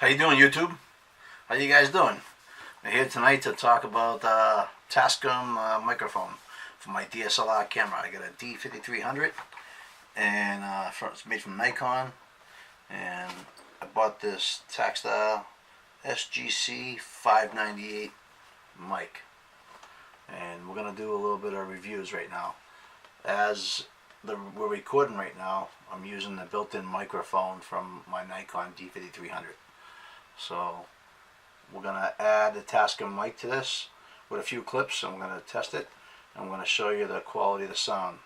How you doing, YouTube? How you guys doing? I'm here tonight to talk about Takstar microphone for my DSLR camera. I got a D5300 and it's made from Nikon, and I bought this Takstar SGC-598 mic, and we're gonna do a little bit of reviews right now. As we're recording right now, I'm using the built-in microphone from my Nikon D5300. So we're gonna add the Takstar mic to this with a few clips, and we're gonna test it, and I'm gonna show you the quality of the sound.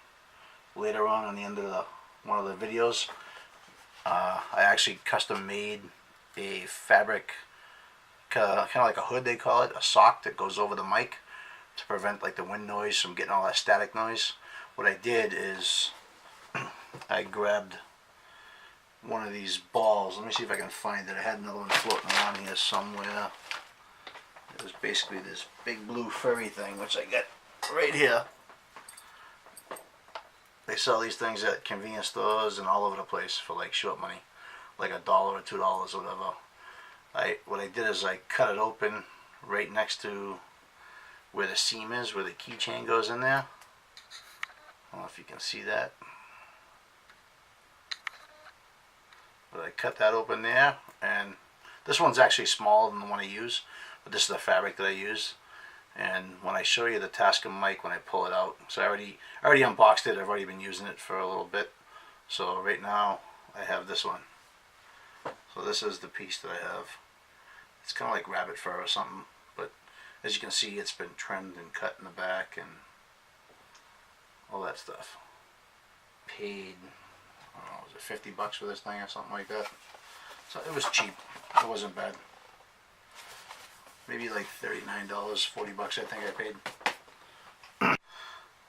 Later on the end of one of the videos, I actually custom made a fabric, kind of like a hood they call it, a sock that goes over the mic to prevent like the wind noise from getting all that static noise. What I did is I grabbed one of these balls. Let me see if I can find it. I had another one floating around here somewhere. It was basically this big blue furry thing, which I got right here. They sell these things at convenience stores and all over the place for like short money, like $1 or $2 or whatever. What I did is I cut it open right next to where the seam is, where the keychain goes in there. I don't know if you can see that, but I cut that open there, and this one's actually smaller than the one I use, but this is the fabric that I use. And when I show you the Takstar mic, when I pull it out, so I already unboxed it. I've already been using it for a little bit. So right now I have this one. So this is the piece that I have. It's kind of like rabbit fur or something, but as you can see, it's been trimmed and cut in the back and all that stuff. Paid, I don't know, was it 50 bucks for this thing or something like that? So it was cheap. It wasn't bad. Maybe like $39, 40 bucks I think I paid.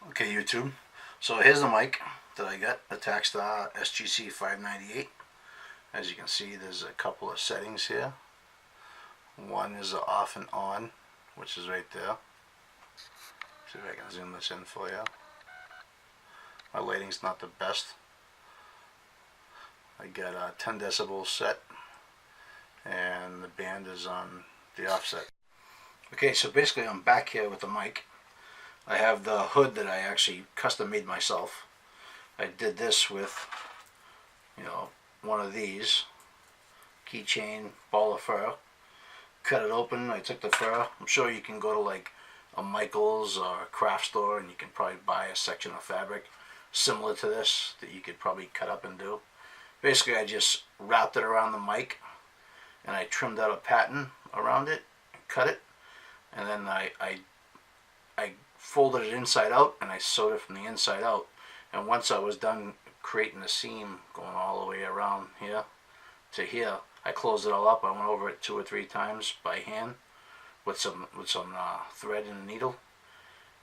Okay, YouTube. So here's the mic that I got, the Takstar SGC-598. As you can see, there's a couple of settings here. One is the off and on, which is right there. See if I can zoom this in for you. My lighting's not the best. I got a 10 decibels set, and the band is on the offset. Okay, so basically I'm back here with the mic. I have the hood that I actually custom made myself. I did this with, one of these keychain ball of fur. Cut it open. I took the fur. I'm sure you can go to like a Michael's or a craft store and you can probably buy a section of fabric similar to this that you could probably cut up and do. Basically, I just wrapped it around the mic and I trimmed out a pattern around it, cut it, and then I folded it inside out and I sewed it from the inside out. And once I was done creating the seam going all the way around here to here, I closed it all up. I went over it 2 or 3 times by hand with some thread and a needle,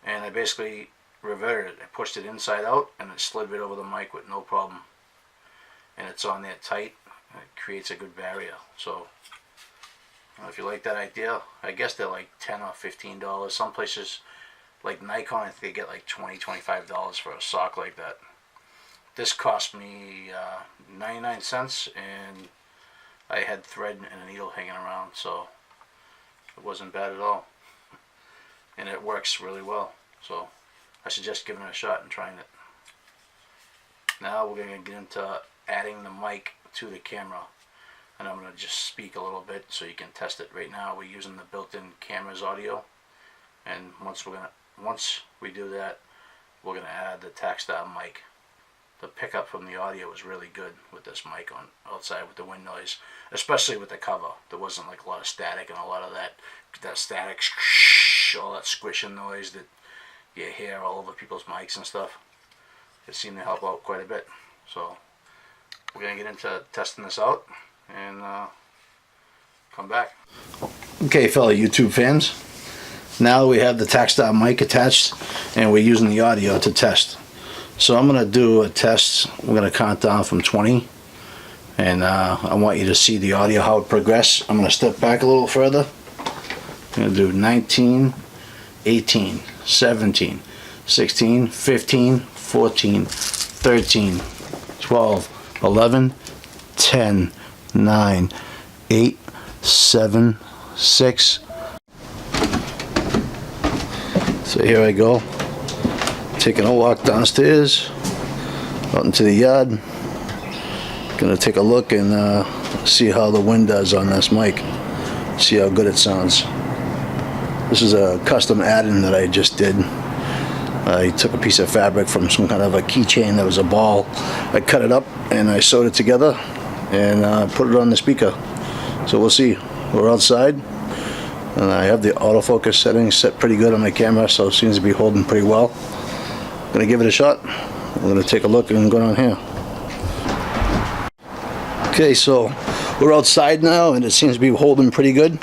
and I basically reverted it. I pushed it inside out and it slid right over the mic with no problem. And it's on there tight, and it creates a good barrier. So if you like that idea, I guess they're like $10 or $15. Some places like Nikon, I think they get like $20, $25 for a sock like that. This cost me 99 cents, and I had thread and a needle hanging around, so it wasn't bad at all. And it works really well, so I suggest giving it a shot and trying it. Now we're going to get into adding the mic to the camera, and I'm going to just speak a little bit so you can test it. Right now we're using the built-in camera's audio, and once we do that, we're going to add the Takstar mic. The pickup from the audio was really good with this mic on outside with the wind noise, especially with the cover. There wasn't like a lot of static and a lot of that static, all that squishing noise that you hear all over people's mics and stuff. It seemed to help out quite a bit. So we're going to get into testing this out and come back. Okay, fellow YouTube fans. Now we have the Takstar mic attached and we're using the audio to test. So I'm going to do a test. We're going to count down from 20, and I want you to see the audio, how it progresses. I'm going to step back a little further. I'm going to do 19, 18, 17, 16, 15, 14, 13, 12, 11, 10, 9, 8, 7, 6. So here I go, taking a walk downstairs out into the yard. Gonna take a look and see how the wind does on this mic, see how good it sounds. This is a custom add-in that I just did. I took a piece of fabric from some kind of a keychain that was a ball. I cut it up and I sewed it together and put it on the speaker. So we'll see. We're outside and I have the autofocus settings set pretty good on my camera, so it seems to be holding pretty well. I'm gonna give it a shot. I'm gonna take a look and go down here. Okay, so we're outside now and it seems to be holding pretty good.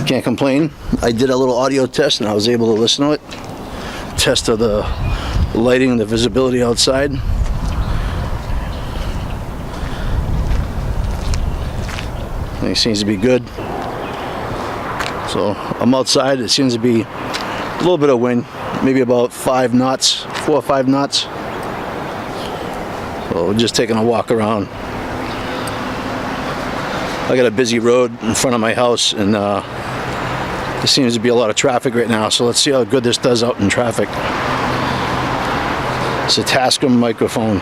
Can't complain. I did a little audio test and I was able to listen to it. Test of the lighting and the visibility outside. It seems to be good. So I'm outside. It seems to be a little bit of wind, maybe about 5 knots, 4 or 5 knots. So we're just taking a walk around. I got a busy road in front of my house and there seems to be a lot of traffic right now, so let's see how good this does out in traffic. It's a Takstar microphone.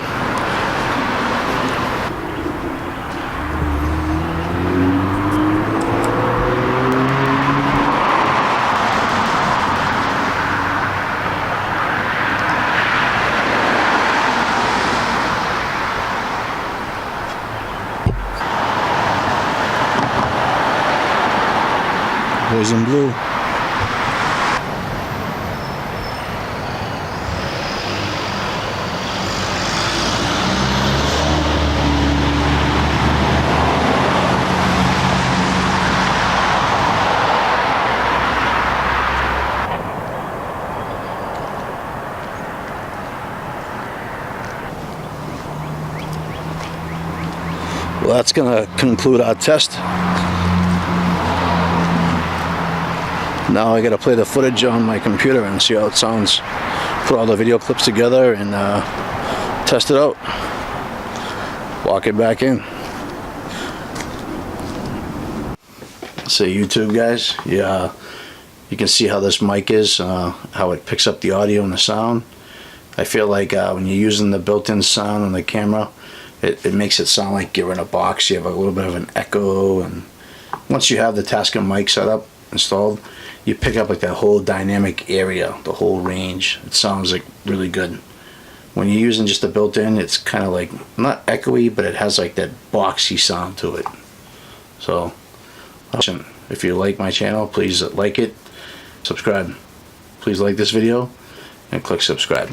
Boys in blue. Well, that's going to conclude our test. Now I gotta play the footage on my computer and see how it sounds. Put all the video clips together and test it out. Walk it back in. So YouTube guys, yeah, you can see how this mic is, how it picks up the audio and the sound. I feel like when you're using the built-in sound on the camera, it makes it sound like you're in a box. You have a little bit of an echo, and once you have the Takstar mic set up, installed, you pick up like that whole dynamic area, the whole range. It sounds like really good. When you're using just the built-in, it's kind of like not echoey, but it has like that boxy sound to it. So if you like my channel, please like it, subscribe. Please like this video and click subscribe.